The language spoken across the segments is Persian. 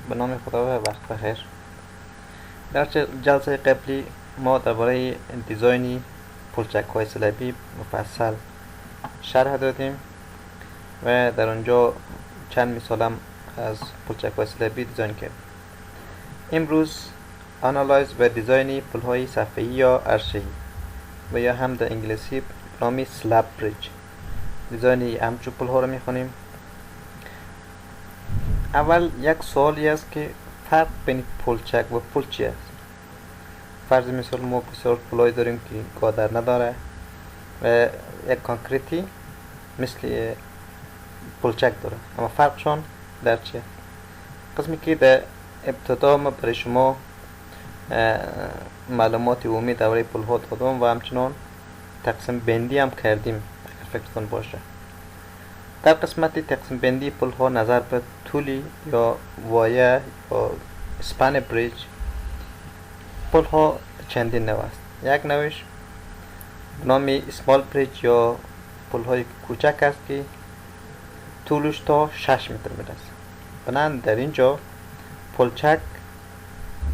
به نام خدا و وقت بخیر. در جلسه قبلی ما درباره دیزاینی پلچک‌های سلبی مفصل شرح دادیم و در آنجا چند مثالم از پلچک‌های سلبی دیزاین کردیم. امروز آنالایز و دیزاینی پل‌های صفحه‌ای یا عرشه‌ای و یا هم در انگلیسی نامی سلاب بریج دیزاینی همچون پل‌ها رو می‌خونیم. اول یک سوالی است که فرق بین پلچک و پل چی است؟ فرض مثال ما بسیار پل‌هایی داریم که گادر نداره و یک کانکریتی مثل پلچک داره، اما فرقشان در چیه؟ قسمی که در ابتدا ما برای شما معلومات عمومی درباره پل‌ها دادم و همچنان تقسیم بندی هم کردیم اگر فکرتون باشه. در قسمت تقسیم بندی پل‌ها نظر به طولی یا وایه یا اسپن بریج پل‌ها چندین نوع است. یک نوعش نامی اسمال بریج یا پل‌های کوچک است که طولش تا 6 متر میرسه. بنابراین در اینجا پلچک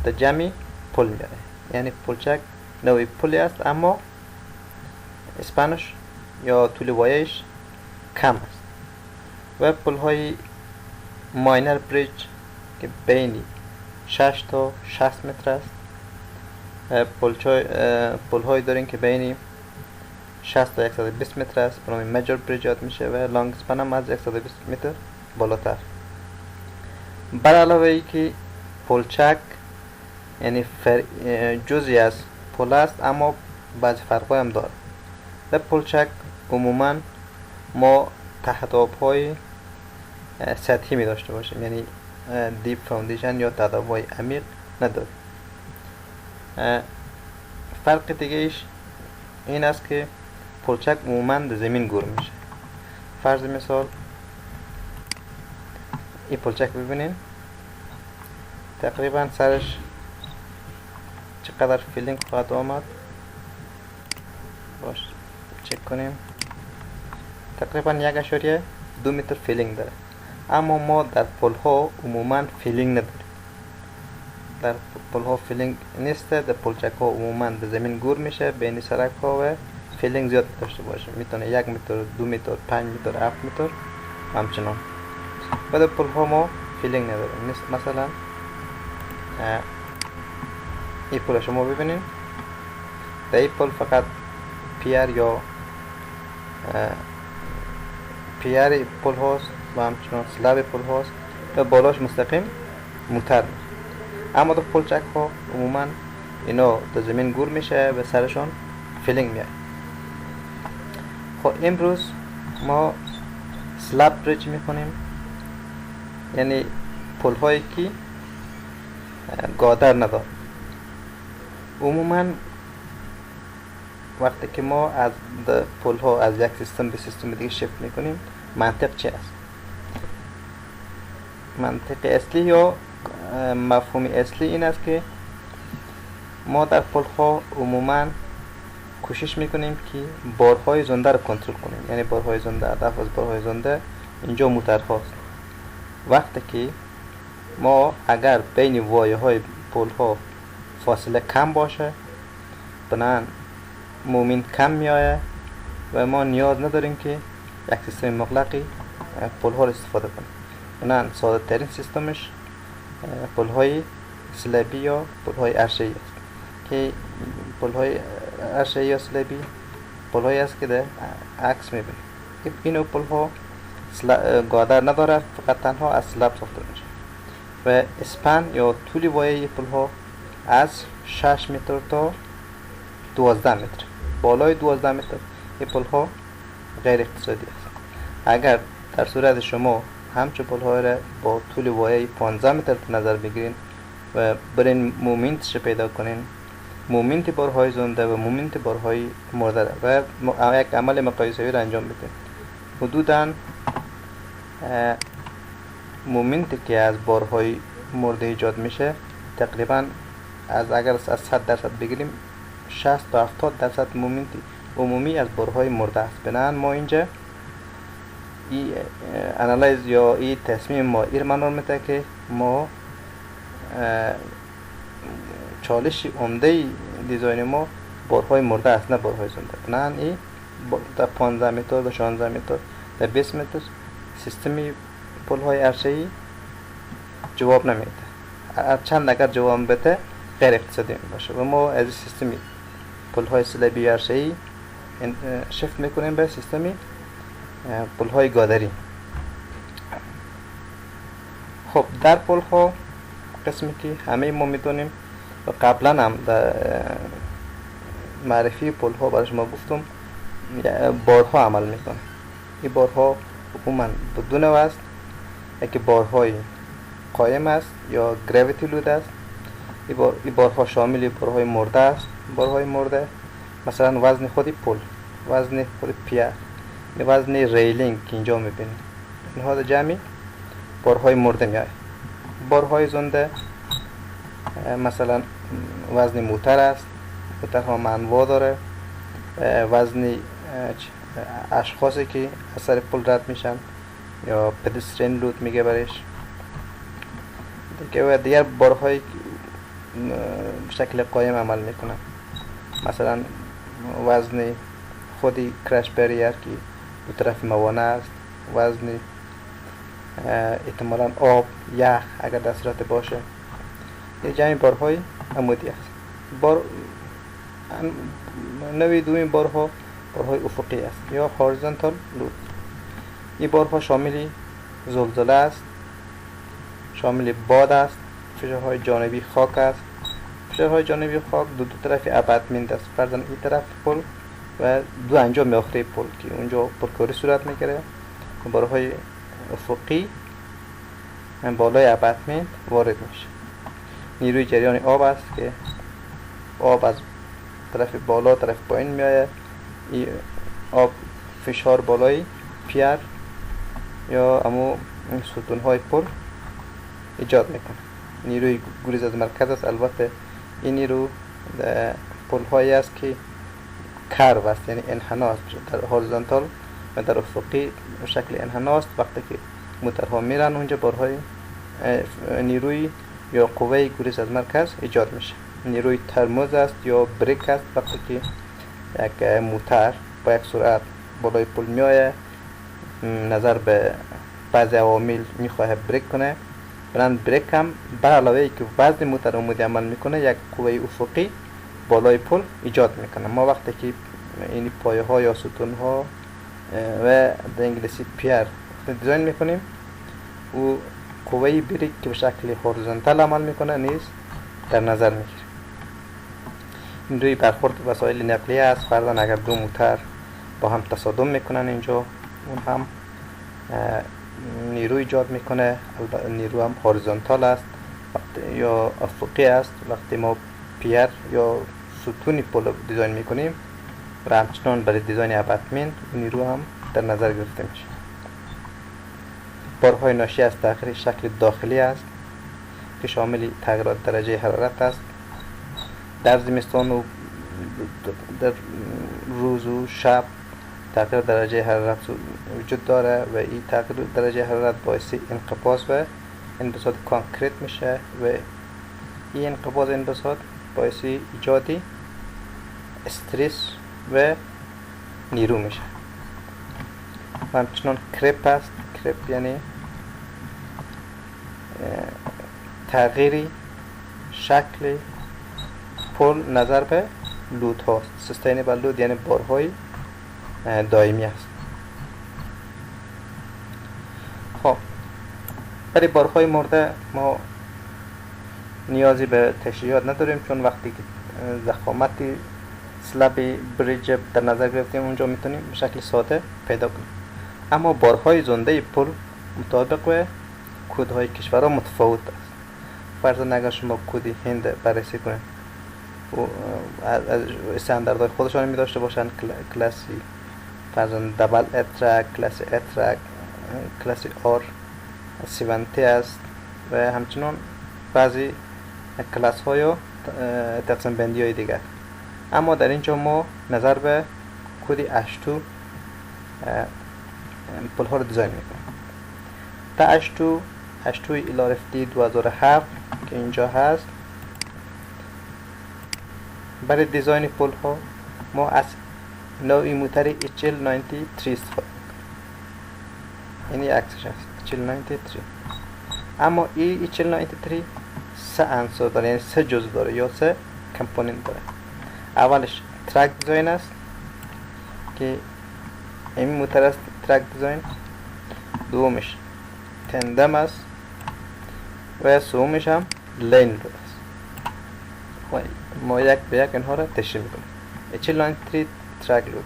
در جمع پل میاره، یعنی پلچک نوعی پلی است اما اسپنش یا طول وایهش کم است. و پل‌های ماینر بریج که بین 6 تا 60 متر است. پل‌های داریم که بین 60 تا 120 متر است، به نام میجر بریج یاد میشه و لانگ اسپن هم از 120 متر بالاتر. بر علاوه ای که پلچک یعنی جزئی از پل است اما بعضی فرق‌ها هم داره. در پلچک عموما ما تهداب‌های سطحی می داشته باشیم، یعنی دیپ فاوندیشن یا تهداب‌های عمیق نداریم. فرق دیگه ایش این است که پلچک عموما در زمین گور میشه. فرض مثال این پلچک ببینین تقریبا سرش چقدر فیلینگ خواهد آمد باش چک کنیم. تقریبا 1.2 متر فیلینگ داره، اما ما در پل‌ها عموما فیلینگ نداریم. در پل‌ها فیلینگ نیست. در پلچک‌ها عموما در زمین گور میشه، بین سرک‌ها و فیلینگ زیاد داشته باشه، میتونه 1 متر، 2 متر، 5 متر، 7 متر همچنان. و در پل‌ها ما فیلینگ نداریم. مثلا این پل شما ببینید، در این پل فقط پیر یا پیر پل هاست و همچنان سلاب پل هاست و بالاش مستقیم موتر. اما در پلچک ها عموما اینا در زمین گور میشه و سرشان فیلینگ میاد. خب امروز ما سلاب بریج میکنیم، یعنی پل هایی که گادر نداره. عموما وقتی که ما از پل ها از یک سیستم به سیستم دیگه شفت میکنیم منطق چه است؟ منطق اصلی یا مفهوم اصلی این است که ما در پل ها عموما کوشش میکنیم که بارهای زنده رو کنترل کنیم، یعنی بارهای زنده، هدف از بارهای زنده اینجا موتر هاست. وقتی که ما اگر بین وایه های پل ها فاصله کم باشه بنابراین مومنت کم میآید و ما نیاز نداریم که یک سیستم مغلقی پل ها رو استفاده کنیم. بنابراین ساده ترین سیستمش پل های سلبی یا پل های عرشه‌ای است که پل های عرشه‌ای یا سلبی پل هایی است که در عکس میبینیم که این پل ها گادر نداره، فقط تنها از سلب ساخته میشه و اسپن یا طول وایه پل ها از 6 متر تا 12 متر. بالای 12 متر این پل ها غیر اقتصادی است. اگر در صورت شما همچه پل ها را با طول وایه 15 متر نظر بگیرین و برین مومنتش پیدا کنین، مومنت بارهای زنده و مومنت بارهای مرده و یک عمل مقایسه‌ای را انجام بدین، حدوداً مومنتی که از بارهای مرده ایجاد میشه تقریبا اگر از 100% بگیریم 60 تا 70% مومنت عمومی از بارهای مرده است. بنابراین ما اینجا این انالایز یا این تصمیم ما این منظور میده که ما چالش عمده دیزاین ما بارهای مرده است، نه بارهای زنده. بنابراین این در 15 متر، در 16 متر، در 20 متر سیستمی پل‌های عرشه‌ای جواب نمیده. چند اگر جواب بده غیر اقتصادی باشه و ما از سیستمی پل‌های سلبی عرشه‌ای شفت میکنیم به سیستمی پل‌های گادری. خب در پل‌ها قسمی که همه ما میدونیم و قبلا هم در معرفی پل‌ها برای شما گفتم، بارها عمل میکنه. این بارها عموما دو نوع است، یکی بارهای قایم است یا گراویتی لود است. این بارها شامل بارهای مرده است. بارهای مرده مثلا وزن خود پل، وزن خود پیر، وزن ریلینگ که اینجا میبینید، اینها جمعی بارهای مرده میاد. بارهای زنده مثلا وزن موتر است، موترها منواع داره، وزن اشخاصی که از سر پل رد میشن یا پدسترین لود میگه برش دیگه. و دیگر بارهای شکل قایم عمل میکنن، مثلا وزن خودی کرش بریر که دو طرف موانع است، وزن احتمالاً آب، یخ اگر در صورت باشه. یه جمعی بارهای عمودی است. نوع دوم بارها بارهای افقی است یا هورزونتال لود. این بارها شامل زلزله است، شامل باد است، فشارهای جانبی خاک است. فشارهای جانبی خاک دو طرف ابعادمند است، فرضاً این طرف پل و دو انجام آخری پل که اونجا پرکاری صورت میگیره. بارهای افقی بالای ابعادمند وارد میشه. نیروی جریان آب است که آب از طرف بالا طرف پایین میآید. این آب فشار بالای پیر یا امو ستونهای پل ایجاد میکنه. نیروی گریز از مرکز است. البته این نیرو در پل هایی است که کرو است، یعنی انحنا است. در هورزونتال و در افقی شکل انحنا است. وقتی که موترها میرن اونجا بارهای نیروی یا قوه گریز از مرکز ایجاد میشه. نیروی ترمز است یا بریک است. وقتی که یک موتر با یک سرعت بالای پل میآید، نظر به بعضی عوامل میخواه بریک کنه، بنابراین بریک هم بر علاوه ای که وزن موتر عمودی عمل میکنه، یک قوه افقی بالای پل ایجاد میکنه. ما وقتی که این پایه ها یا ستون ها و در انگلیسی پیر دیزاین میکنیم، و قوه بریک که به شکل هورزونتال عمل میکنه نیز در نظر میگیریم. این روی برخورد وسایل نقلیه است. فرضاً اگر دو موتر با هم تصادم میکنن اینجا، اون هم نیروی ایجاد میکنه. نیرو هم هورزونتال است یا افقی است. وقتی ما پیر یا ستون پل دیزاین میکنیم و همچنان برای دیزاین ابعادمند نیرو هم در نظر گرفته میشه. بارهای ناشی از تغییر شکل داخلی است که شامل تغییرات درجه حرارت است. در زمستان و در روز و شب تغییر درجه حرارت وجود داره و این تغییر درجه حرارت باعث انقباض و انبساط کانکریت میشه و این انقباض و انبساط باعث ایجاد استرس و نیرو میشه. و همچنان کرپ است. کرپ یعنی تغییری شکل پل نظر به لود هاست. سستینبل لود یعنی بارهای دائمی است. خب برای بارهای مرده ما نیازی به تشریحات نداریم، چون وقتی که ضخامت سلب بریج در نظر گرفتیم اونجا میتونیم به شکل ساده پیدا کنیم. اما بارهای زنده پل مطابق و کودهای کشورها متفاوت است. فرضاً اگر شما کود هند بررسی کنید و از استانداردهای خودشان می داشته باشند، کلاسی فرضاً دبل اترک، کلاس اترک، کلاس آر 70 است و همچنان بعضی کلاس های و تقسیم بندی های دیگر. اما در اینجا ما نظر به کود اشتو پل ها رو دیزاین میکنیم. تا اشتو 82 LRFD 2007 که اینجا هست. برای دیزاین پل ها ما از نوعی موتر HL93 استفاده میکنیم. این عکسش هست HL93. اما این HL93 سه عنصر داره، یعنی سه جزء داره یا سه کامپوننت داره. اولش ترک دیزاین است که این موتر است ترک دیزاین. دومش تندم است و سومش هم لین لود است. و ما یک به یک اینها را تشریح میکنیم. HL93 ترک لود.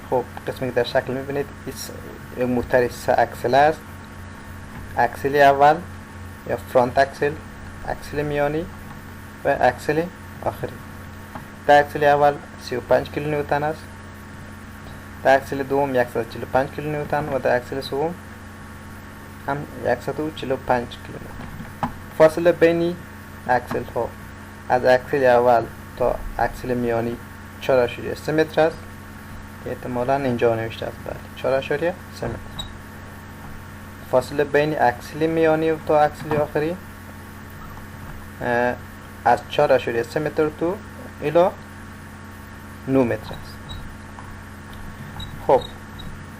خب قسمی که در شکل میبینید این موتر سه اکسل است. اکسل اول یا فرانت اکسل، اکسل میانی و اکسل آخری. در اکسل اول 35 کیلو نیوتن است. در اکسل دوم 145 کیلو نیوتن و در اکسل سوم هم 145 کیلو نیوتن. فاصله بین اکسل ها از اکسل اول تا اکسل میانی 4.3 متر است. احتمالاً اینجا نوشته است. بله 4.3 متر. فاصله بین اکسل میانی تا اکسل آخری از 4.3 متر تا الی 9 متر است. خب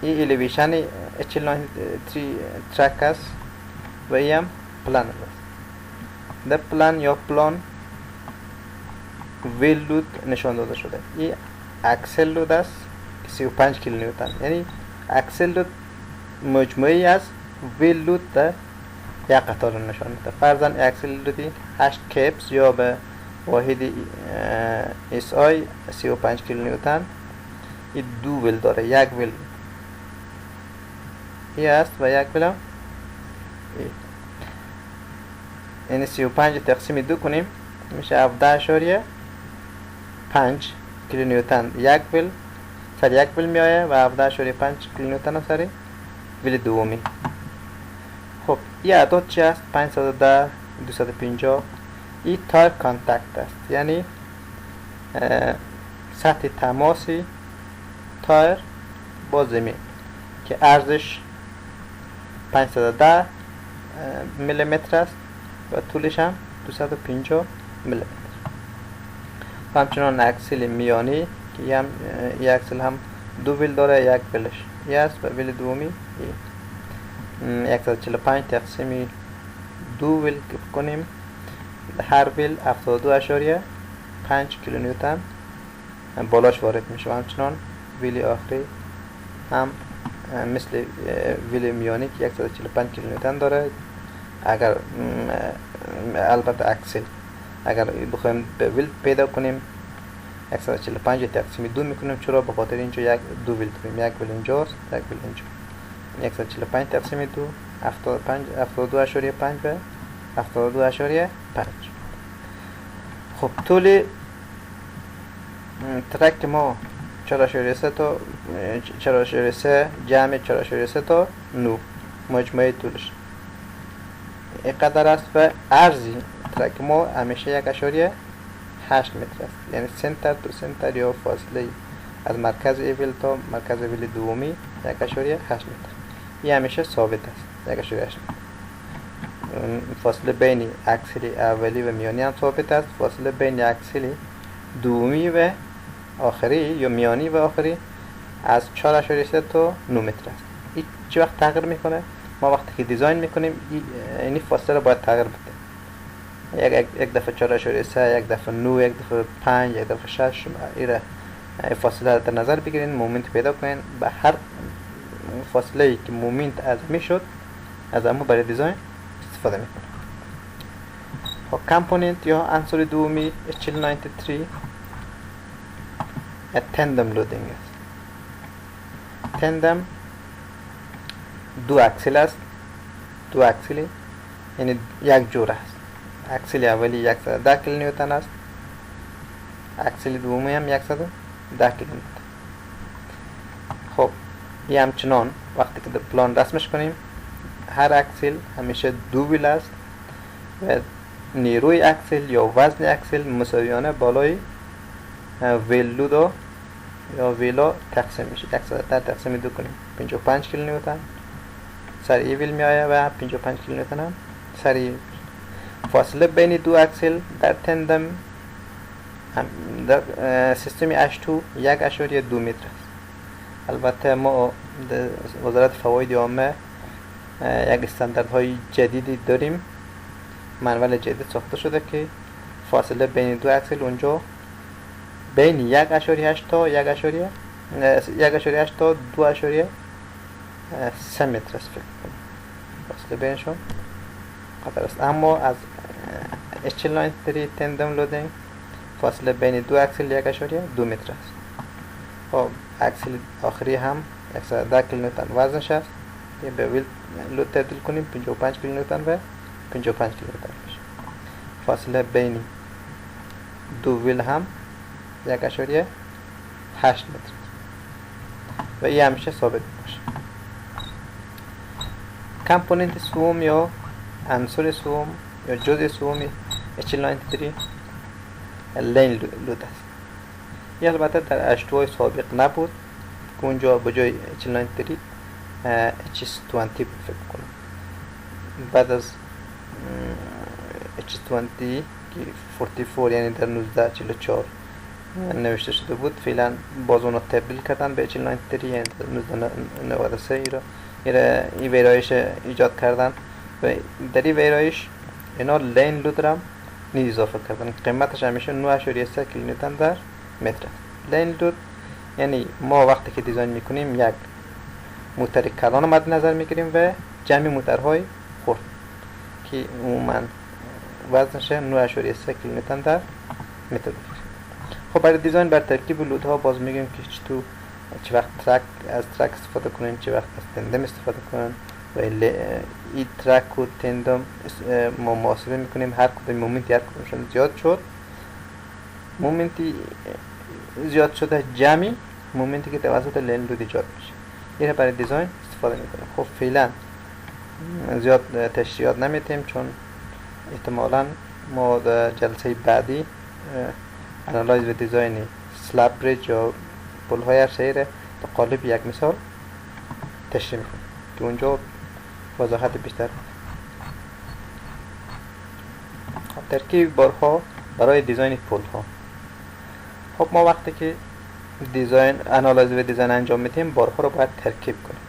این الیویشن HL93 ترک است و این هم پلان است. در پلان یا پلان ویل لود نشان داده شده. این اکسل لود است 35 کیلو نیوتن، یعنی اکسل لود مجموعی از ویل لود در یک قطار نشان میده. فرضاً اکسل لودی 8 کپس یا به واحد SI 35 کیلو نیوتن. این دو ویل داره، یک ویل این است و یک ویل هم یعنی 35 تقسیم 2 کنیم میشه 17.5 کیلو نیوتن یک ویل سر یک ویل میآید و 17.5 کیلو نیوتن سر ویل دومی. خب این اعداد چی است؟ 510 250. این تایر کانتکت است، یعنی سطح تماسی تایر با زمین که عرضش 510 میلیمتر است و طولش هم 250 میلیمتر. و همچنان اکسل میانی که این اکسل هم دو ویل داره، یک ویلش این است و ویل دومی 145 تقسیم 2 ویل کنیم هر ویل 72.5 کیلو نیوتن بالاش وارد میشه. و همچنان ویل آخری هم مثل ویل میانی که 145 کیلو نیوتن داره. اگر البته اکسل اگر بخوایم به ویل پیدا کنیم 145 تقسیم 2 میکنیم، چرا؟ به خاطر اینجا دو ویل داریم، یک ویل اینجاست یک ویل اینجا. 145 تقسیم 2 72.5 و 72.5. خب طول ترک ما 4.3 تا 4.3 جمع 4.3 تا 9 مجموعه طولش اینقدر است و عرضی ترک ما همیشه 1.8 متر است، یعنی سنتر تو سنتر یا فاصله از مرکز ویل تا مرکز ویل دومی 1.8 متر. این همیشه ثابت است 1.8 متر. فاصله بین اکسل اولی و میانی هم ثابت است. فاصله بین اکسل دومی و آخری یا میانی و آخری از 4.3 تا 9 متر است. این چه وقت تغییر میکنه؟ ما وقتی که دیزاین میکنیم این فاصله باید تغییر بده. یک دفعه 4.3، یک دفعه 9، یک دفعه 5، یک دفعه 6. این فاصله را در نظر بگیرین، مومنت پیدا کنین. به هر فاصله ای که مومنت از میشد از اما برای دیزاین استفاده میکنه. خب کامپوننت یا عنصر دومی HL93 تندم لودینگ است. تندم دو اکسل است، دو اکسلی یعنی یک جور است. اکسل اولی 110 کیلو نیوتن است، اکسل دومی هم 110 کیلو نیوتن. خب این همچنان وقتی که در پلان رسمش کنیم هر اکسل همیشه دو ویل است و نیروی اکسل یا وزن اکسل مساویانه بالای ویل لود یا ویلا تقسیم میشه. 110 تقسیم 2 کنیم 55 کیلو نیوتن سریع ویل می آید و 55 کیلومتر هم سریع. فاصله بین دو اکسل در تندم در سیستم H2 1.2 متر است. البته ما در وزارت فواید عامه یک استانداردهای جدیدی داریم، منوال جدید ساخته شده که فاصله بین دو اکسل اونجا بین 1.8 تا 1.8 تا 2.3 متر است. فکر کنم فاصله بینشون قطر است. اما از H93 تندم لودینگ فاصله بین دو اکسل 1.2 متر است. خب اکسل آخری هم 110 کیلومتر وزنش است. یه به ویل لود تبدیل کنیم 55 کیلومتر و 55 کیلومتر میشه. فاصله بین دو ویل هم 1.8 متر و این همیشه ثابت باشه. کامپوننت سوم یا عنصر سوم یا جزء سوم H93 لین لود است. یه البته در H2 سابق نبود که اونجا بجای H93 H20 فکر کنم. بعد از H20 که 44 یعنی در 1944 نوشته شده بود، فعلا باز اونو تبدیل کردن به H93 یعنی در 1993 این ویرایش ایجاد کردن و در این ویرایش اینا لین لود را نیز اضافه کردن. قیمتش همیشه 9.3 کیلومتر در متر. لین لود یعنی ما وقتی که دیزاین میکنیم یک موتر کلان مد نظر میگیریم و جمعی موترهای خرد که عموما وزنش 9.3 کیلومتر در متر. خب برای دیزاین بر ترکیب لودها باز میگیم که چه وقت از ترک استفاده کنین، چه وقت از تندم استفاده کنین و این ترک و تندم ما محاسبه میکنیم. هر کدوم مومنتی هر کدومشون زیاد شد، مومنتی زیاد شده جمعی مومنتی که توسط لین لود ایجاد میشه، اینه برای دیزاین استفاده میکنیم. خب فعلا زیاد تشریحات نمیتیم چون احتمالاً ما در جلسه بعدی انالایز و دیزاین سلاب بریج یا پل‌های شهر به قالب یک مثال تشریح میکنیم که اونجا وضاحت بیشتر. ترکیب بارها برای دیزاین پل‌ها. خب ما وقتی که دیزاین انالایز و دیزاین انجام میدیم بارها رو باید ترکیب کنیم،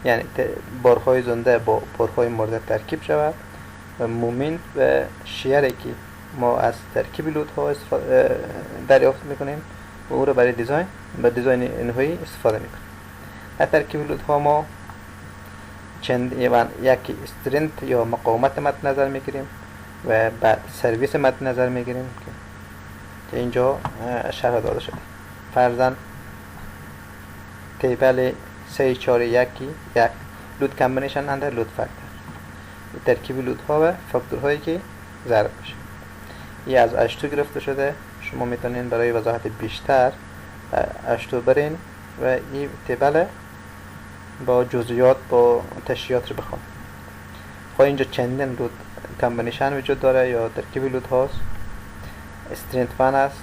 یعنی بارهای زنده با بارهای مرده ترکیب شود و مومنت و شیری که ما از ترکیب لودها دریافت میکنیم و او رو برای دیزاین نهایی استفاده میکنیم. از ترکیب لودها ما یکی استرنت یا مقاومت مد نظر میگیریم و بعد سرویس مد نظر میگیریم که اینجا شرح داده شده. فرضاً تیبل 341 یک لود کامبینیشن اندر لود فاکتور، ترکیب لودها و فاکتورهایی که ضرب میشه. این از H2 گرفته شده. شما میتونین برای وضاحت بیشتر H2 برین و این تیبل با جزئیات با تشریحات رو بخون. خب اینجا چندین لود کامبینیشن وجود داره یا ترکیب لود هاست. استرنت 1 است،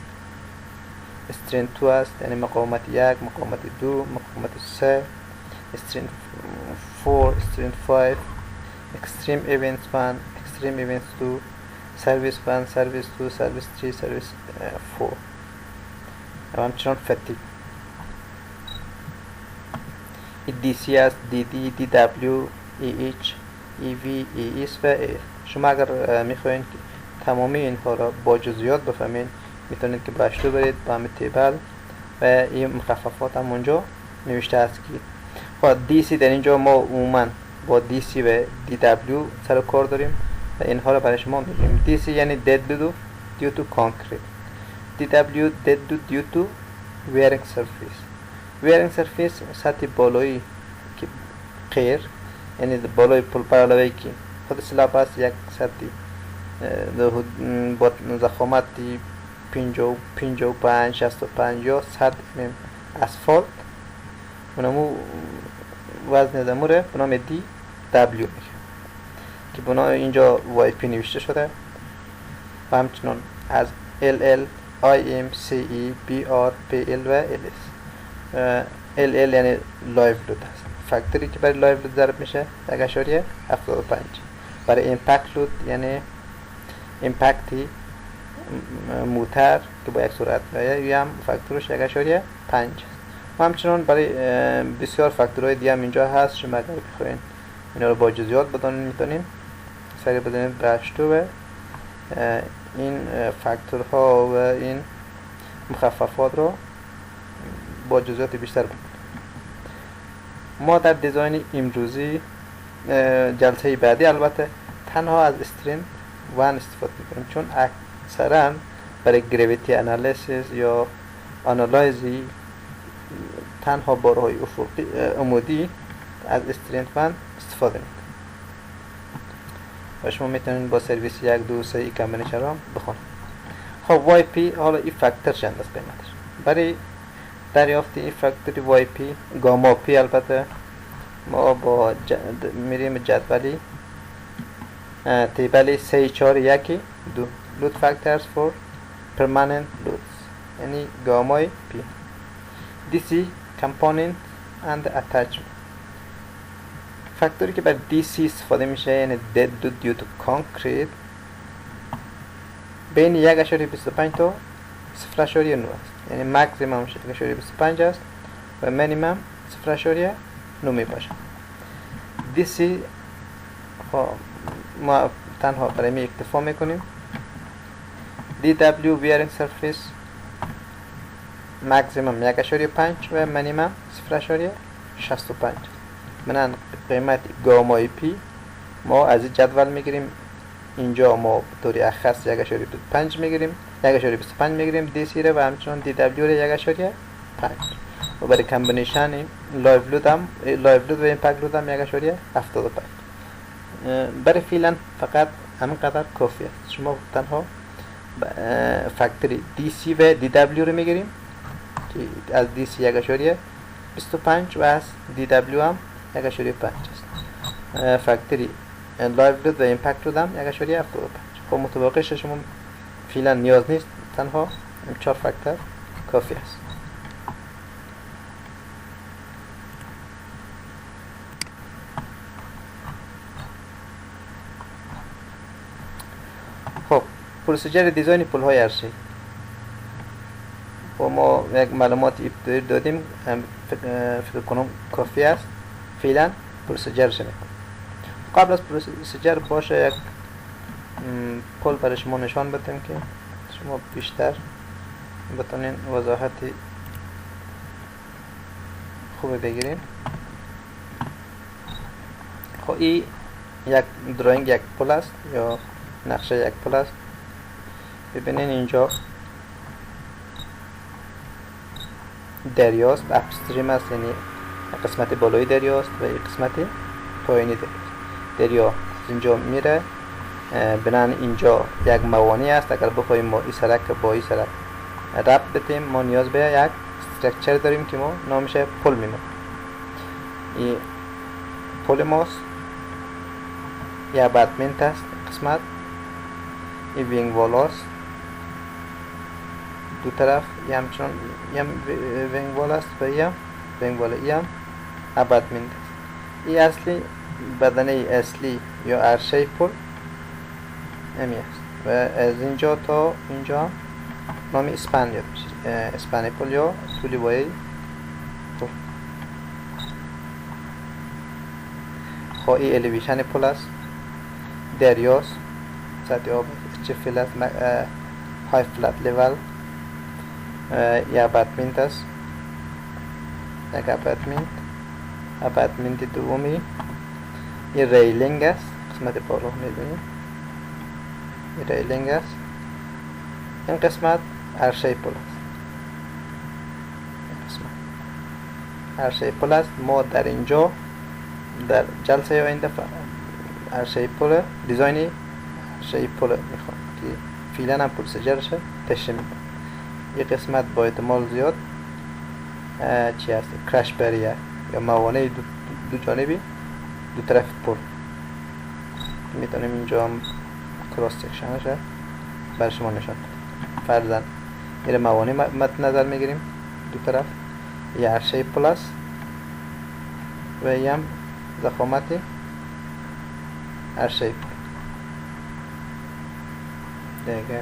استرنت 2 است یعنی مقاومت 1، مقاومت 2، مقاومت 3، استرنت 4، استرنت 5، اکستریم ایونت 1، اکستریم ایونت 2، سرویس 1، سرویس 2، سرویس 3، سرویس 4 و همچنان فتیگ. DC است، DD، DW، EH، EV، ES و AL. شما اگر میخواین که تمامی اینها را با جزئیات بفهمین میتونید که با H2 برید با همین تیبل و این مخففات هم اونجا نوشته است که خب DC در اینجا ما عموما با DC و DW سر کار داریم و اینها را برای شما میگیم. DC یعنی dead load due to concrete، DW dead load due to wearing surface. wearing surface سطح بالایی که غیر یعنی بالای پل پر علاوه که خود سلاب است یک سطحی با ضخامتی 55 65 یا 100 اسفالت اونمو وزن دموره به نام DW میگه که بنا اینجا YP نوشته شده و همچنان از LL، IM، CE، BR، PL و LS. LL یعنی لایف لود است. فاکتوری که برای لایو لود ضرب میشه 1.75. برای ایمپکت لود یعنی ایمپکتی موتر که با یک سرعت میآید هم فاکتورش 1.5. و همچنان برای بسیار فاکتورهای دیگه هم اینجا هست. شما اگر بخواین اینا رو با جزئیات بدونین میتونیم سریع بزنید /2 و این فاکتورها و این مخففات رو با جزئیات بیشتر بدونیم. ما در دیزاین امروزی جلسه بعدی البته تنها از استرین 1 استفاده میکنیم، چون اکثرا برای گریویتی انالیسیس یا آنالایزی تنها بارهای افقی عمودی از استرین 1 استفاده میکنیم و شما میتونید با سرویس 1 2 3 کامبینیشن رو بخونید. خب وای پی حالا این فاکتور چند است قیمتش؟ برای دریافت این فاکتوری وای پی گاما پی البته ما با میریم جدولی تیبل 3 4 1 2 load factors for permanent loads یعنی گامای پی DC component and attachment. فاکتوری که بر DC استفاده میشه یعنی dead due to concrete بین 1.25 تا 0.9 است، یعنی ماکسیمم 1.25 است و مینیمم 0.9 می باشه. DC ما تنها برای می اکتفا میکنیم. DW bearing surface ماکسیمم 1.5 و مینیمم 0.65. منن قیمت گامای پی ما از جدول میگیریم. اینجا ما طوری اخص 1.25 میگیریم، 1.25 میگیریم DC رو و همچنان DW رو 1.5 و برای کامبینیشن لایو لود و ایمپکت لود هم 1.75. برای فعلا فقط همینقدر کافی است. شما تنها فاکتوری DC و DW رو میگیریم که از DC 1.25 و از DW هم 1.5 است. فاکتوری لایو لود و ایمپکت لود هم 1.75. خب متوقعش شما فعلا نیاز نیست، تنها این 4 فاکتور کافی است. خب پروسیجر دیزاین پل‌های عرشی و ما یک معلومات ابتدایی دادیم، فکر کنم کافی است. فعلا پروسیجر شده. قبل از پروسیجر باشه یک پل برای شما نشان بدیم که شما بیشتر بتونین وضاحتی خوب بگیریم. خب این یک دراینگ یک پل است یا نقشه یک پل است. ببینین اینجا دریاست، اپستریم است، یعنی قسمت بالای دریاست و این قسمت پایینی دریاست. دریا اینجا میره، بنان اینجا یک موانع است. اگر بخوایم ما این سرک با این سرک ربط بدیم ما نیاز به یک استرکچر داریم که ما نامش پل میمونه. این پل ماست، یا اباتمنت است قسمت، این وینگ وال است دو طرف، یا همچنان وینگ وال است و یا وینگ وال ای هم اباتمنت است. این اصلی بدنه اصلی یا عرشه پل امی است و از اینجا تا اینجا نام اسپن یاد میشه، اسپن پل یا طولی وای پل. خب این الیویشن پل است، دریاست، سطح آب چه فیل است، های فلات لیول، یا اباتمنت است، یک اباتمنت دومی. این ریلینگ است، قسمت بالا میبینید این ریلینگ است. این قسمت عرشه پل است، این قسمت عرشه پل است. ما در اینجا در جلسه آینده عرشه پل دیزاینی عرشه پل میخوام که فعلا هم پروسیجرش تشریح میکنم. این قسمت با احتمال زیاد چی هست؟ کرش بریر یا موانع دو جانبی دو طرف پل. میتونیم اینجا هم کراس سکشنش بر شما نشان بدیم. فرضاً میره موانع مد نظر میگیریم دو طرف. یه عرشه پل است و این هم ضخامت عرشه پل دیگه.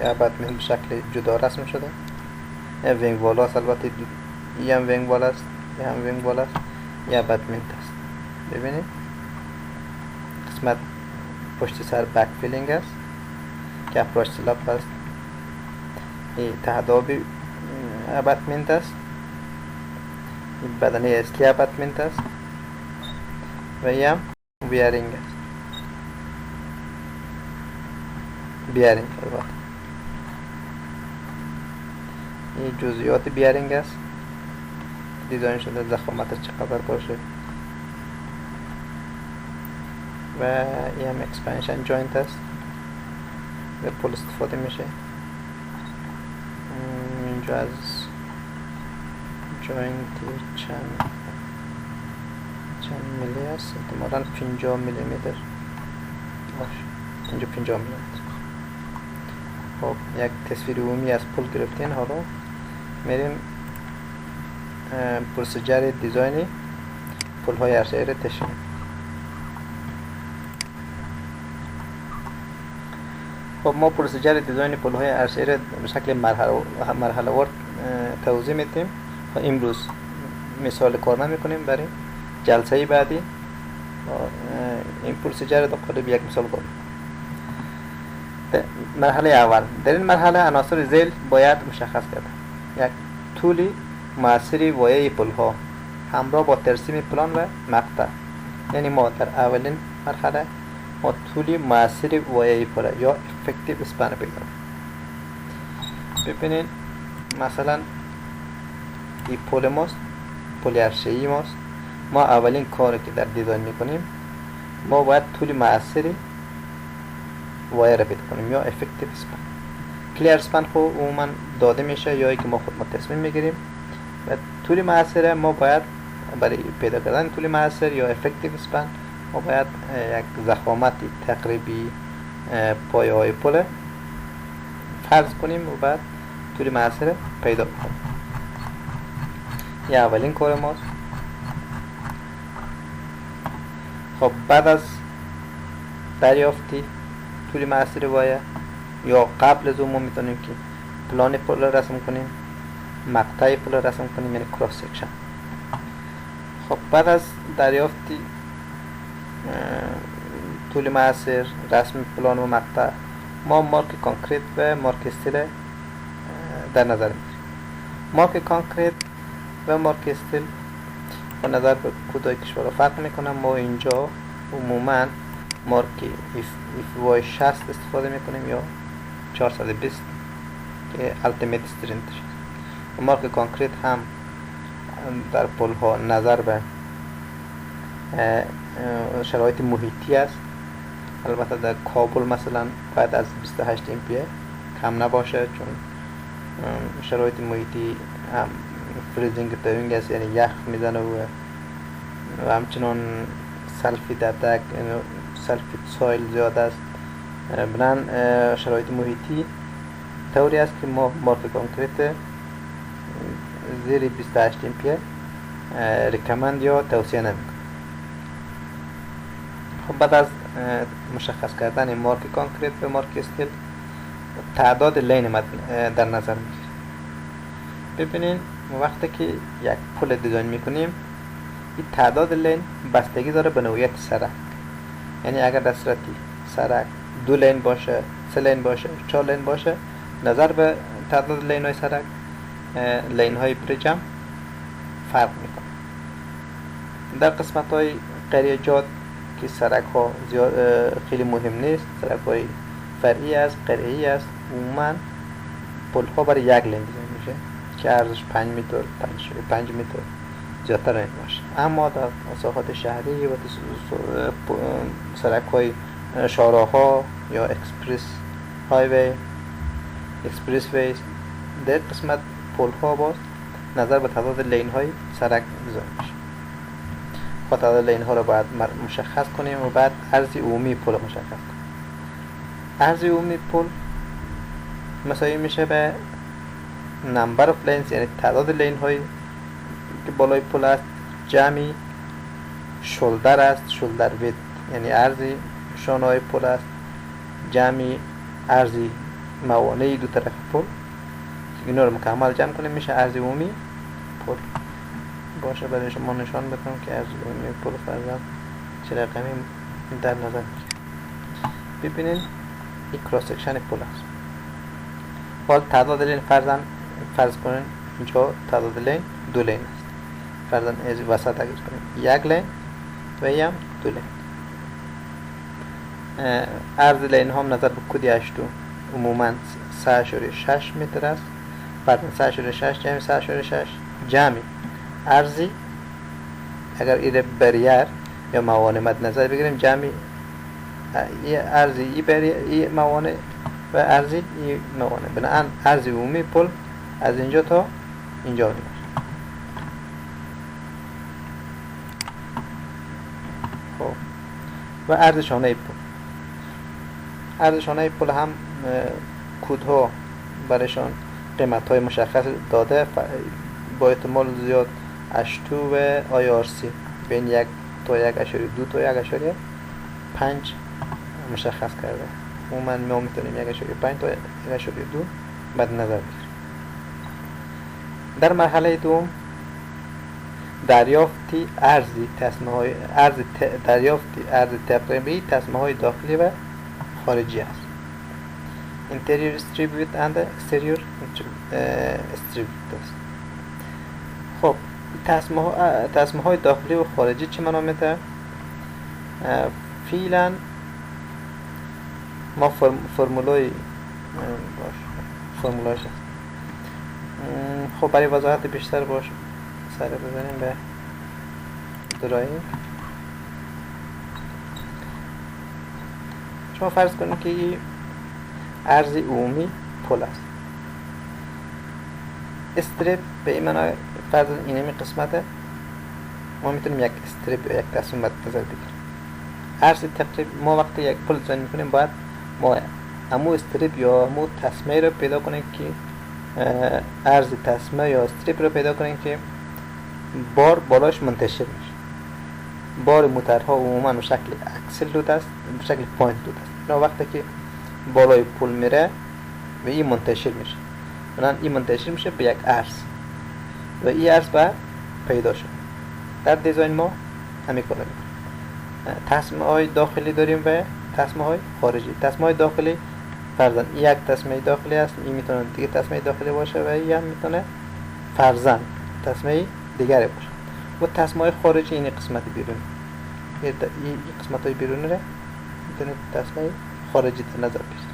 اباتمنت به شکل جدا رسم شده. وینگ وال است، البته این هم وینگ وال است، این هم وینگ وال است، این اباتمنت است. ببینید قسمت پشت سر بک فیلینگ است که اپروچ سلاپ است. این تهدابی اباتمنت است، این بدنه اصلی اباتمنت است و این هم بیارینگ است. بیارینگ البته این جزئیات بیارینگ است، دیزاین شده ضخامتش چقدر باشه. و این هم اکسپنشن جوینت است به پل استفاده میشه. اینجا از جوینت چند میلی است، احتمالاً 50 میلی متر باشه. اینجا 50 میلی متر. خب یک تصویر عمومی از پل گرفتین. حالا میریم پروسیجر دیزاین پل های عرصه‌ای را تشریح. خب ما پروسیجر دیزاین پل های عرصه‌ای را به شکل مرحله وار توضیح میدیم. امروز مثال کار نمی‌کنیم، برای جلسه بعدی این پروسیجر در قالب یک مثال کار. مرحله اول، در این مرحله عناصر ذیل باید مشخص کرد. یک طول موثر وایه پل ها همراه با ترسیم پلان و مقطع. یعنی ما در اولین مرحله ما طول موثر وایه پل یا افکتیو اسپن پیدا کنیم. ببینید مثلا این پل ماست، پل عرشه‌ای ماست. ما اولین کاری که در دیزاین میکنیم ما باید طول موثر وایه را پیدا کنیم یا افکتیو اسپن. کلیر اسپن خب عموما داده میشه یا که ما خود ما تصمیم میگیریم. و طول موثر ما باید برای پیدا کردن طول موثر یا افکتیو اسپن ما باید یک ضخامت تقریبی پایه های پل فرض کنیم و بعد طول موثر پیدا کنیم. این اولین کار ماست. خب بعد از دریافتی طول موثر وایه یا قبل از اون ما میتونیم که پلان پل را رسم کنیم، مقطع پل را رسم کنیم، یعنی کراس سکشن. خب بعد از دریافتی طول موثر، رسم پلان و مقطع، ما مارک کانکریت و مارک استیل در نظر میگیریم. مارک کانکریت و مارک استیل با نظر به کدای کشورها فرق میکنن. ما اینجا عموما مارک وای 60 استفاده میکنیم یا 420 که التیمیت استرینت شد. مارک کانکریت هم در پل ها نظر به شرایط محیطی است. البته در کابل مثلا باید از 28 امپیه کم نباشه، چون شرایط محیطی هم فریزینگ تاوینگ است، یعنی یخ میزنه و همچنان سلفیت اتک، سلفیت سایل زیاد است. بنان شرایط محیطی طوری است که ما مارک کانکریت زیر 28 امپیه ریکمند یا توصیه نمیکنیم. خب بعد از مشخص کردن مارک کانکریت و مارک استیل تعداد لین در نظر میگیریم. ببینین وقتی که یک پل دیزاین میکنیم این تعداد لین بستگی داره به نوعیت سرک. یعنی اگر در صورتی سرک 2 لین باشه، 3 لین باشه، 4 لین باشه، نظر به تعداد لین های سرک لین های برجم فرق میکنه. در قسمت های قریه جاد که سرک ها خیلی مهم نیست، سرک های فرعی است، قریه‌ای است، عموما پل ها برای یک لین دیزاین میشه که عرضش 5 متر 5 متر زیادتر نمیشه. اما در ساحات شهری و سرک های شاهراها یا اکسپرس هایوی، اکسپرس ویز، در قسمت پل ها باز نظر به تعداد لین های سرک دیزاین میشه. خود تعداد لین ها رو باید مشخص کنیم و بعد عرض عمومی پل رو مشخص کنیم. عرض عمومی پل مساوی میشه به نمبر اف لینز، یعنی تعداد لین های که بالای پل است جمعی شولدر است، شولدر وید یعنی عرض شانه‌های پل است. جمع عرض موانع دو طرف پل. اینا رو مکمل جمع کنیم میشه عرض عمومی پل. باشه برای شما نشان بدم که عرض عمومی پل فرضاً چه رقمی در نظر میگیره. ببینید این کراس سکشن پل است. حال تعداد لین فرض کنین اینجا تعداد لین 2 لین است. فرضاً از وسط اگر کنیم 1 لین و هم 2 لین. عرض لین هم نظر به کد 8 عموما 3.6 متر است. فرضاً 3.6 جمع 3.6 جمع عرضی اگر این بریر یا موانع مد نظر بگیریم جمع این عرضی این بریر این موانع و عرضی این موانع بنابراین عرض عمومی پل از اینجا تا اینجا میشه. خب و عرض شانه پل. عرض شانه پل هم کودها برایشان قیمت های مشخص داده با احتمال زیاد H2 و IRC بین 1 تا 1.2 تا 1.5 مشخص کرده. عموما ما میتونیم 1.5 تا 1.2 مد نظر بگیریم. در مرحله دوم دریافتی ارزی تسمه های دریافتی ارز تقریبی تسمه های داخلی و خارجی است. interior distribute and exterior distribute است. خب تسمه های داخلی و خارجی چه معنا میده؟ فعلا ما فرمولای فرمولاش است. خب برای وضاحت بیشتر باشه سر بزنیم به درایینگ. شما فرض کنید که این عرض عمومی پل است. استریپ به این معنی فرض اینمی قسمته ما میتونیم یک استریپ یا یک تصمیم مد نظر بگیریم. عرض تقریب ما وقتی یک پل دیزاین میکنیم باید ما امو استریپ یا امو تصمیم رو پیدا کنیم که عرض تصمیم یا استریپ رو پیدا کنیم که بار بالاش منتشر میشه. بار موترها عموما به شکل اکسل لود است، به شکل پوینت لود است. اینا وقتی که بالای پل میره و این منتشر میشه این منتشر میشه به یک عرض و این عرض باید پیدا شد. در دیزاین ما همین کار میکنیم. تصمیم های داخلی داریم و تصمیم های خارجی. تصمیم های داخلی فرضاً یک تصمیم داخلی است، این میتونه دیگه تصمیم داخلی باشه و این هم میتونه فرضاً تصمیم دیگری باشه. و تصمیم های خارجی این قسمت بیرون این قسمت های بیرونی رو میتونه تصمیم خارجی در نظر بگیریم.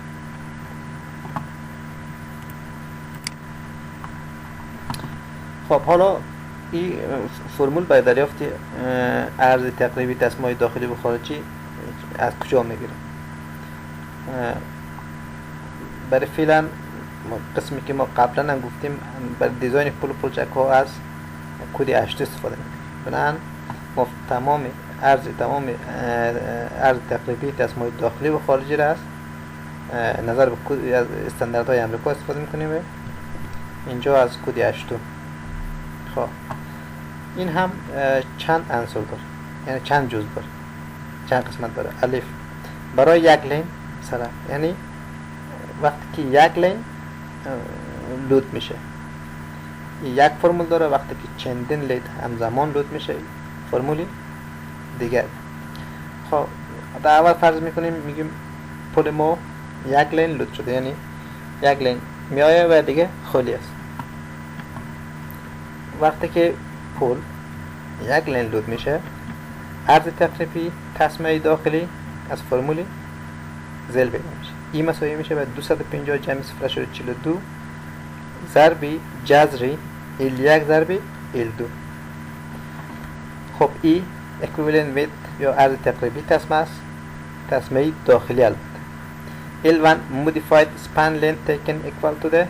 خب حالا این فرمول برای دریافت عرض تقریبی تصمیم داخلی و خارجی از کجا میگیریم؟ برای فعلا قسمی که ما قبلا هم گفتیم برای دیزاین پل و پلچک ها از کد 8 استفاده میکنیم. بنابراین ما تمام عرض تقریبی تصمیم داخلی و خارجی را از نظر به کد از استانداردهای آمریکا استفاده میکنیم و اینجا از کد 8. خب این هم چند عنصر داره، یعنی چند جزء داره، چند قسمت داره. الف برای یک لین مثلا یعنی وقتی که یک لین لود میشه یک فرمول داره، وقتی که چندین لین همزمان لود میشه فرمولی دیگر. خب در اول فرض میکنیم میگیم پل ما یک لین لود شده، یعنی یک لین میایه و دیگه خالی است. وقتی که پل یک لین لود میشه عرض تقریبی تصمیم داخلی از فرمولی زل بگم میشه. این مساوی میشه به 250 جمع 0.42 ضربی جذری L1 ضربی L2. خب ای equivalent width یا عرض تقریبی تصمیم است، تصمیم داخلی البته. L1 modified span length taken equal to the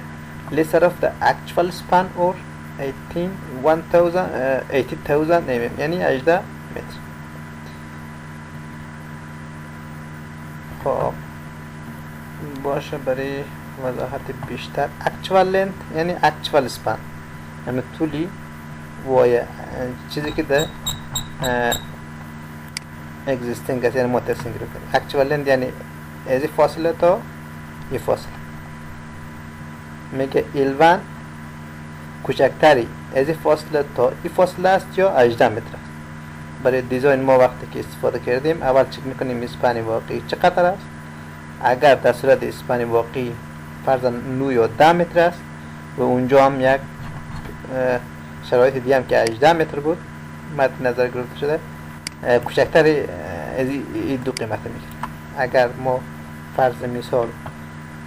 lesser of the actual span or 80,000 mm یعنی 18 متر. خب باشه برای وضاحت بیشتر actual length یعنی actual span یعنی طولی وای چیزی که در existing است، یعنی ما تستینگ رو کردیم. actual length یعنی از این فاصله تا این فاصله. میگه L1 کوچکتری از این فاصله تا این فاصله است یا 18 متر است. برای دیزاین ما وقتی که استفاده کردیم اول چک میکنیم اسپان واقعی چقدر است. اگر در صورت اسپان واقعی فرضاً 9 یا 10 متر است و اونجا هم یک شرایط دیگه هم که 18 متر بود مد نظر گرفته شده، کوچکتری از این دو قیمت میگیره. اگر ما فرض مثال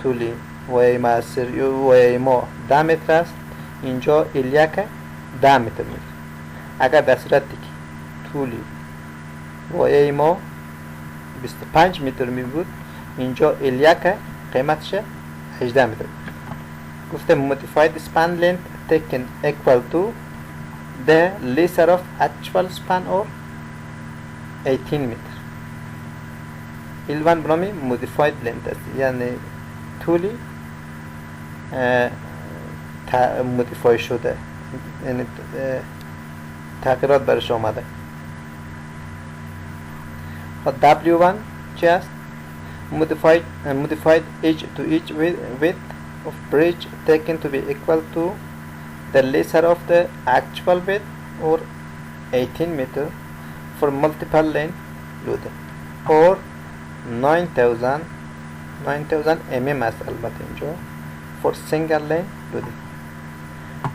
طولی وای مؤثر یا وای ما 10 متر است، اینجا L1 10 متر میگیره. اگر در صورتی که طولی وای ما 25 متر می بود، اینجا L1 قیمتش 18 متر. گفتم modified span length taken equal to the lesser of actual span or 18 متر. L1 برای modified length است، یعنی طولی مودیفای شده، یعنی تغییرات برش آمده. W1 چی است؟ modified edge to edge width of bridge taken to be equal to the lesser of the actual width or 18 meter for multiple lane loading or 9000 mm است البته اینجا for single lane loading.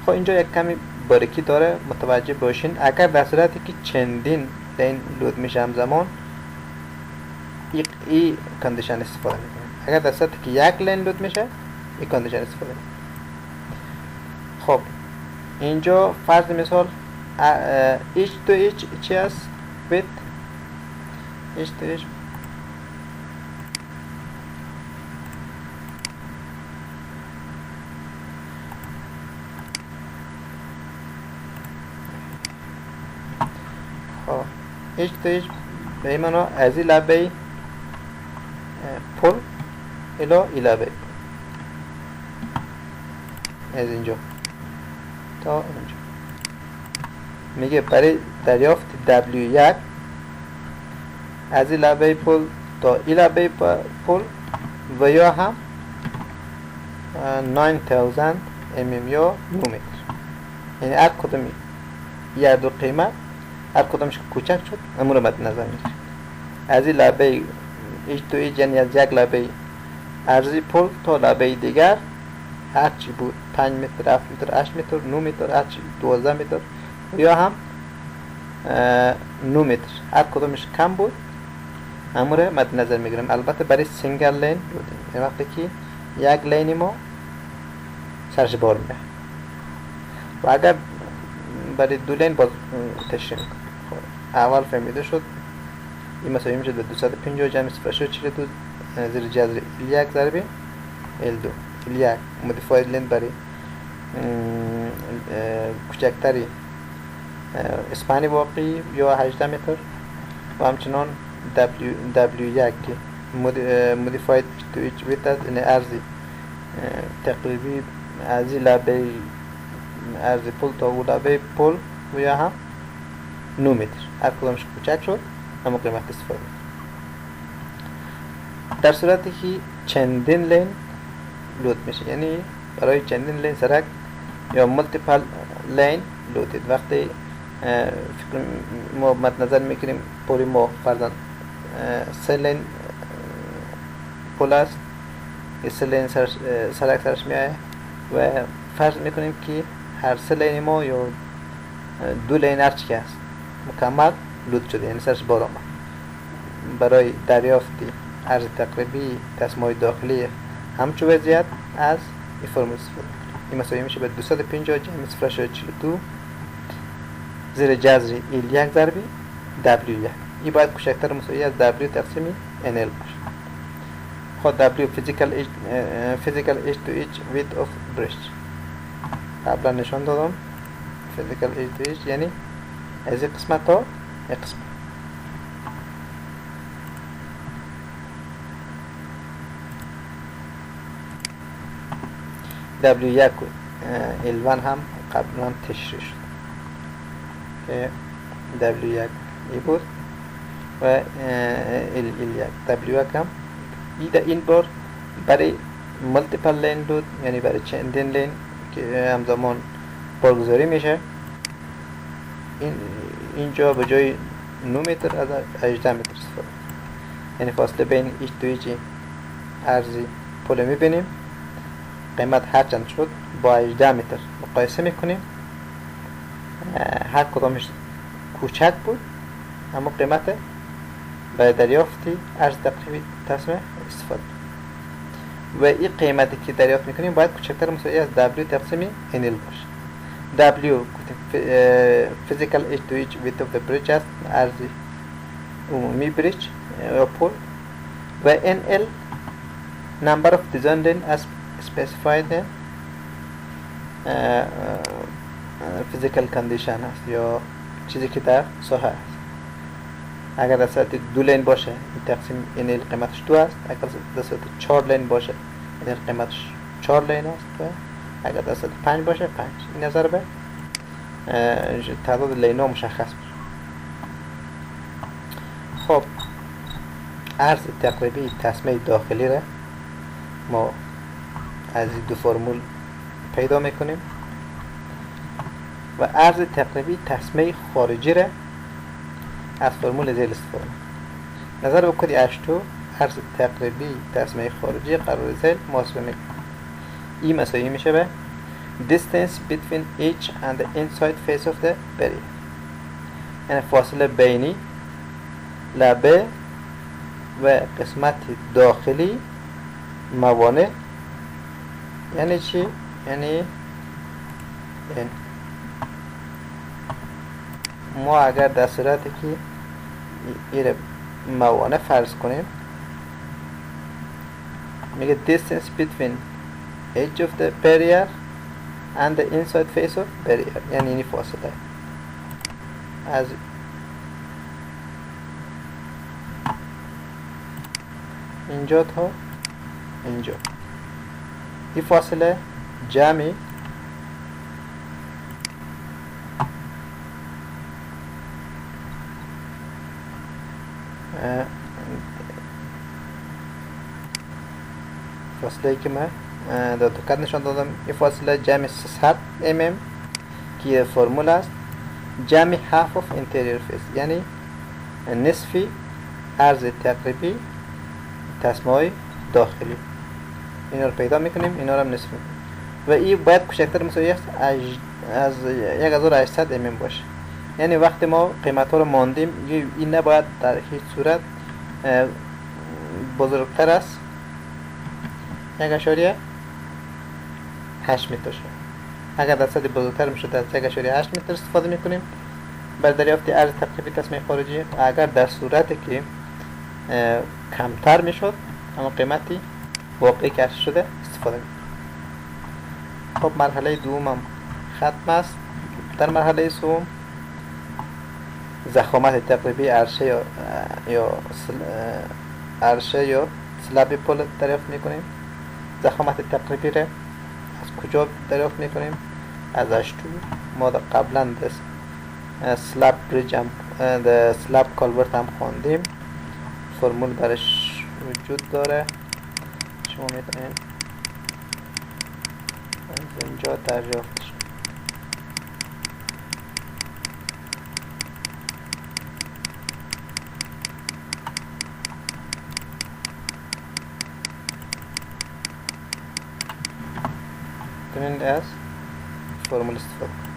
خب اینجا یک کمی باریکی داره، متوجه باشین. اگر در صورتی که چندین لین لود میشه همزمان، این کاندیشن استفاده میکنیم. اگر در صورتی که یک لین لود میشه، این کاندیشن استفاده میکنیم. خب اینجا فرض مثال each to each چی است؟ with each to each each to each به این معنا از این لبه پل الا این لبه از اینجا تا اینجا. میگه برای دریافت W1 از این لبه پل تا این لبه پل و یا هم 9000 mm یا 9 متر، یعنی هر کدومی یا دو قیمت هر کدامش کوچک شد امور مد نظر میگیره. از این لبه ایچ تو ایچ یعنی از یک لبه عرضی پل تا لبه دیگر هرچی بود 5 متر 7 متر 8 متر 9 متر هرچی 12 متر یا هم 9 متر هر کدامش کم بود امور مد نظر میگیرم. البته برای سینگل لین بودیم، این وقتی که یک لینی ما سرش بار میره و اگر برای دو لین باز تشریح میکنم. اول فهمیده شد این مساوی میشه 250 جمع 0.42 زیر جذر L1 ضرب L2. L1 مودیفاید لین برای کوچکتری اسپانی واقعی یا 18 متر و همچنان W1 که مودیفاید تو ایچ ویت است، این ارزی تقریبی از لبه ارزی پل تا او لبه پل و یا هم 9 متر هر کدامش کوچک شد اما قیمت استفاده. در صورتی که چندین لین لود میشه، یعنی برای چندین لین سرک یا ملتیپل لین لودید، وقتی فکر ما مد نظر میکنیم پولی ما فرضاً 3 لین پول است، 3 لین سرک سرش میایه و فرض میکنیم که هر 3 لین ما یا 2 لین هرچی که هست مکمل لود شده، یعنی سرش بار آمد. برای دریافت عرض تقریبی دستمای داخلی همچو وضعیت از این فرمول استفاده. این مساوی میشه به 250 جمع 0.42 زیر جذر L1 ضرب W1. این باید کوچکتر مساوی از W تقسیم NL باشه. خود W physical edge to edge width of bridge قبلا نشان دادم. physical edge to edge یعنی از این قسمت تا این قسمت. W1 L1 هم قبلا تشریح شد که W1 ای بود و یک W کم این بار برای ملتیپل لین بود، یعنی برای چندین لین که همزمان بارگذاری میشه. اینجا به جای 9 متر از 18 متر استفاده، یعنی فاصله بین هیچ دو هیچی عرضی پل میبینیم. قیمت هرچند شد با 18 متر مقایسه میکنیم، هر کدامش کوچک بود اما قیمت برای دریافتی عرض تقریبی تصمیم استفاده. و این قیمتی که دریافت میکنیم باید کوچکتر مساوی از W تقسیم NL باشه. W physical edge to edge width of the bridge است، عرض عمومی بریج یا پل. و NL number of design lane as specified in physical condition است، یا چیزی که در ساحه است. اگر در صورت 2 لین باشه این تقسیم NL قیمتش 2 است، اگر در صورت 4 لین باشه NL قیمتش 4 لین است، و اگر در صورت 5 باشه 5. این نظر به تعداد لین ها مشخص میشه. خب عرض تقریبی تسمه داخلی را ما از این دو فرمول پیدا میکنیم و عرض تقریبی تسمه خارجی را از فرمول زیل استفاده. نظر بکنید H2 عرض تقریبی تسمه خارجی قرار زیل محاسبه میکنیم. این مساوی میشه به distance between each and the inside face of the barrier، یعنی فاصله بینی لبه و قسمت داخلی موانع. یعنی چی؟ یعنی ما اگر در صورتی که این موانع فرض کنیم، میگه distance between edge of the barrier and the inside face of barrier، یعنی اینی فاصله از اینجا تا اینجا. این فاصله جمعی فاصله که من در دقت نشان دادم، این فاصله جمع 300 mm که فرمول است جمع half of interior face، یعنی نصفی عرض تقریبی تسمه داخلی. اینا رو پیدا میکنیم، اینا رو هم نصف میکنیم و این باید کوچکتر مساوی است از 1800 mm باشه. یعنی وقتی ما قیمت ها رو ماندیم این نباید در هیچ صورت بزرگتر است 1.8 متر شد. اگر درصد بزرگتر میشد از 1.8 متر استفاده میکنیم برای دریافت عرض تقریبی تسمه خارجی. و اگر در صورتی که کمتر میشد اما قیمتی واقعی کشف شده استفاده میکنیم. خب مرحله دوم هم ختم است. در مرحله سوم ضخامت تقریبی عرشه یا سلب پل دریافت میکنیم. ضخامت تقریبی را از کجا دریافت میکنیم؟ از H2. ما قبلا سلب بریج هم سلب کالورت هم خواندیم، فرمول برش وجود داره، شما میتونید از اینجا دریافتش. میتونید از فرمول استفاده کنید.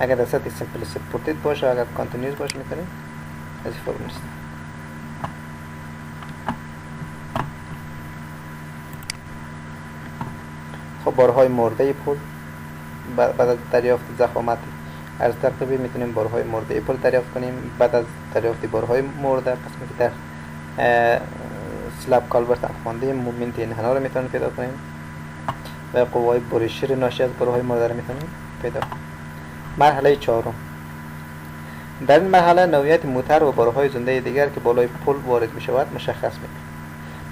اگر در سطح سیمپل سپورتید باشه، اگر کانتینیوس باشه میتونید از فرمول استفاده. خب بارهای مرده پل بعد از دریافت ضخامت عرض تقریبی میتونیم بارهای مرده پل دریافت کنیم. بعد از دریافت بارهای مرده قسمی که در سلاب کالورت هم خواندیم مومنت انحنا رو میتونیم پیدا کنیم و قوای بریشی ناشی از بارهای مرده رو میتونیم پیدا کنیم. مرحله چهارم. در این مرحله نوعیت موتور و بارهای زنده دیگر که بالای پل وارد میشود مشخص میکنیم.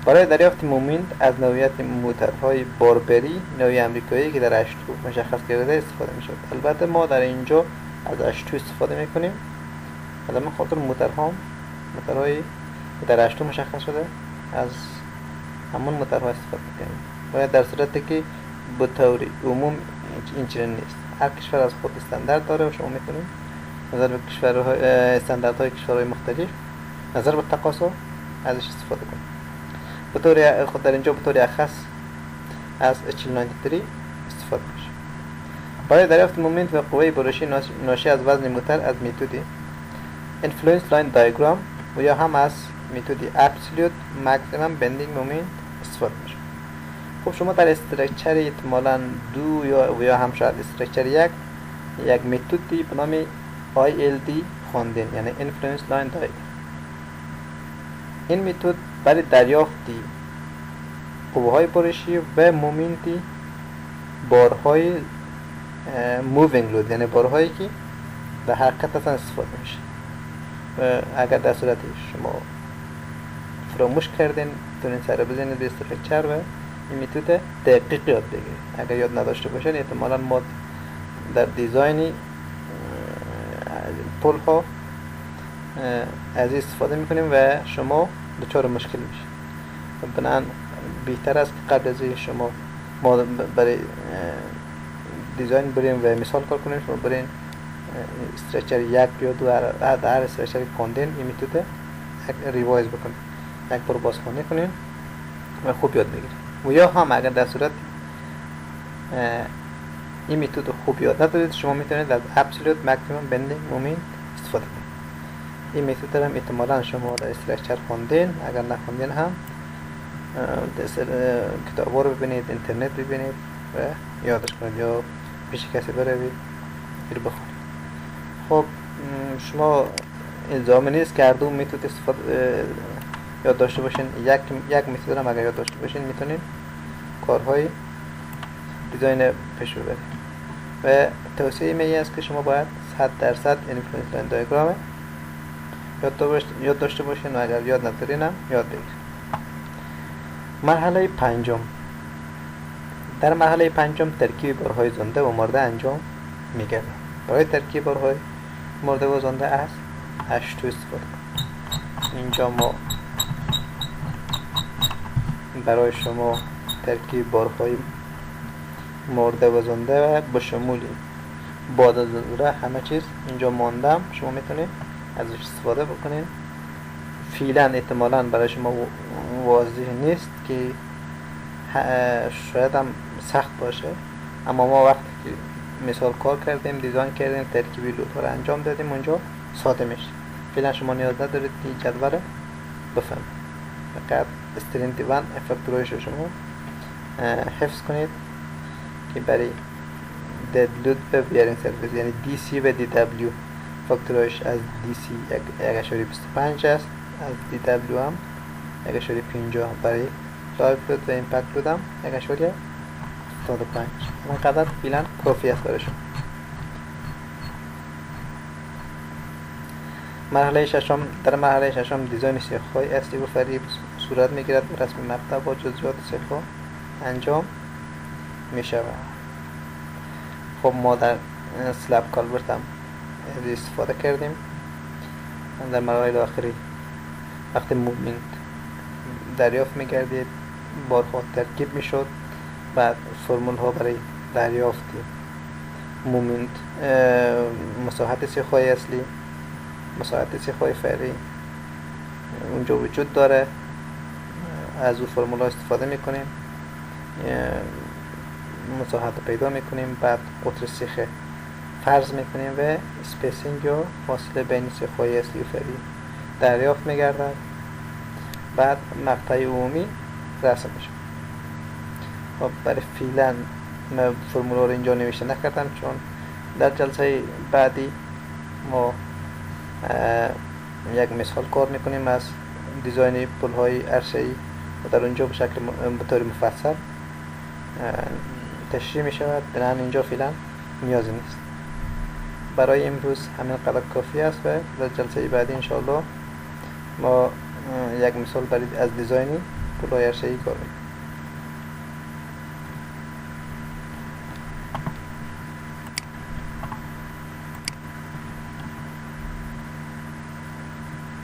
برای دریافت مومنت از نوعیت موتورهای باربری نوعی امریکایی که در H2 مشخص کرده استفاده میشود. البته ما در اینجا از H2 استفاده میکنیم. از من خاطر موتورها موتورهایی که در اشتو مشخص شده از همون موتورها استفاده کنیم. باید در صورتی که به طور عموم این چنین نیست. هر کشور از خود استاندارد داره و شما میتونید نظر به کشورهای استانداردهای کشورهای مختلف نظر به تقاضا ازش استفاده کنید. به طور خود در اینجا به طور اخص از HL93 استفاده میشه. برای دریافت مومنت و قوه برشی ناشی از وزن موتور از میتود اینفلوئنس لاین دیاگرام و یا هم از میتود ابسولوت ماکسیمم بندینگ مومنت استفاده میشه. خب شما در استرکچر احتمالاً 2 یا هم شاید استرکچر یک میتودی به نام ILD خواندین، یعنی اینفلوئنس لاین دیاگرام. این میتود برای دریافتی قوه‌های برشی و مومنتی بارهای مووینگ لود، یعنی بارهایی که به حرکت هستن استفاده میشه. اگر در صورت شما فراموش کردین تونین سر بزنید به استرکچر و این میتود دقیق یاد بگیرید. اگر یاد نداشته باشین احتمالاً ما در دیزاینی پول ها از این استفاده میکنیم و شما دچار مشکل میشید. بنابراین بهتر است که قبل از شما ما برای دیزاین بریم و مثال کار کنیم، شما برین استرکچر 1 یا 2 هر استرکچر کندین این میتود ریوایز بکنید، یک بار بازخوانی کنین و خوب یاد بگیرید. و یا هم اگر در صورت این میتود خوب یاد ندارید شما میتونید از ابسولوت ماکسیمم بندینگ مومنت استفاده کنید. این میتود هم احتمالاً شما در استرکچر خوندین، اگر نخوندین هم کتاب‌ها رو ببینید، اینترنت ببینید و یادش کنید یا پیش کسی بروید رو بخونید. خب شما الزامی نیست که هر دو میتود استفاده یاد داشته باشین. یک میتود هم اگر یاد داشته باشین میتونین کارهای دیزاین پیش ببرید. و توصیه من این است که شما باید 100% اینفلوئنس لاین دیاگرام یاد داشته باشین و اگر یاد ندارین هم یاد بگیرید. مرحله پنجم. در مرحله پنجم ترکیب بارهای زنده و مرده انجام میگردد. برای ترکیب بارهای مرده و زنده از اشتو استفاده کنید. اینجا ما برای شما ترکیب بارهای مرده و زنده و به شمول باد از ضروره همه چیز اینجا ماندم، شما میتونید ازش استفاده بکنید. فعلا احتمالاً برای شما واضح نیست که شاید هم سخت باشه، اما ما وقتی که مثال کار کردیم، دیزاین کردیم، ترکیبی لودها رو انجام دادیم اونجا ساده میشه. فعلا شما نیاز ندارید که جدول رو بفهمید، فقط استرینتی وان فاکتورایش رو شما حفظ کنید که برای دد لود و بیارینگ سرویس یعنی دی سی و دی دبلیو فاکتورایش از دی سی 1.25 است، از دی دبلیو هم 1.50، برای لایف لود و ایمپکت لود هم 1.75. اینقدر فعلا کافی است برای شما. مرحله ششم. در مرحله ششم دیزاین سیخ‌های اصلی و فرعی صورت میگیرد و رسم مقطع با جزئیات سیخ‌ها انجام میشود. خب ما در سلاب کالورت هم استفاده کردیم. در مراحل آخری وقتی موومنت دریافت می‌کردید بارها ترکیب میشد، بعد فرمول ها برای دریافت مومنت مساحت سیخ‌های اصلی، مساحت سیخ‌های فرعی اونجا وجود داره، از اون فرمول ها استفاده میکنیم، مساحت پیدا میکنیم، بعد قطر سیخ فرض میکنیم و اسپیسینگ یا فاصله بین سیخ‌های اصلی و فرعی دریافت میگردد. بعد مقطع عمومی رسم میشه. خب برای فعلا من فرمول رو اینجا نوشته نکردم چون در جلسه بعدی ما یک مثال کار میکنیم از دیزاین پل‌های عرصه‌ای و در اونجا به طور مفصل تشریح می شود. بنابراین اینجا فعلا نیازی نیست. برای امروز همین قدر کافی است و در جلسه بعدی انشاءالله ما یک مثال برای از دیزاینی پل‌های عرصه‌ای کار میکنیم.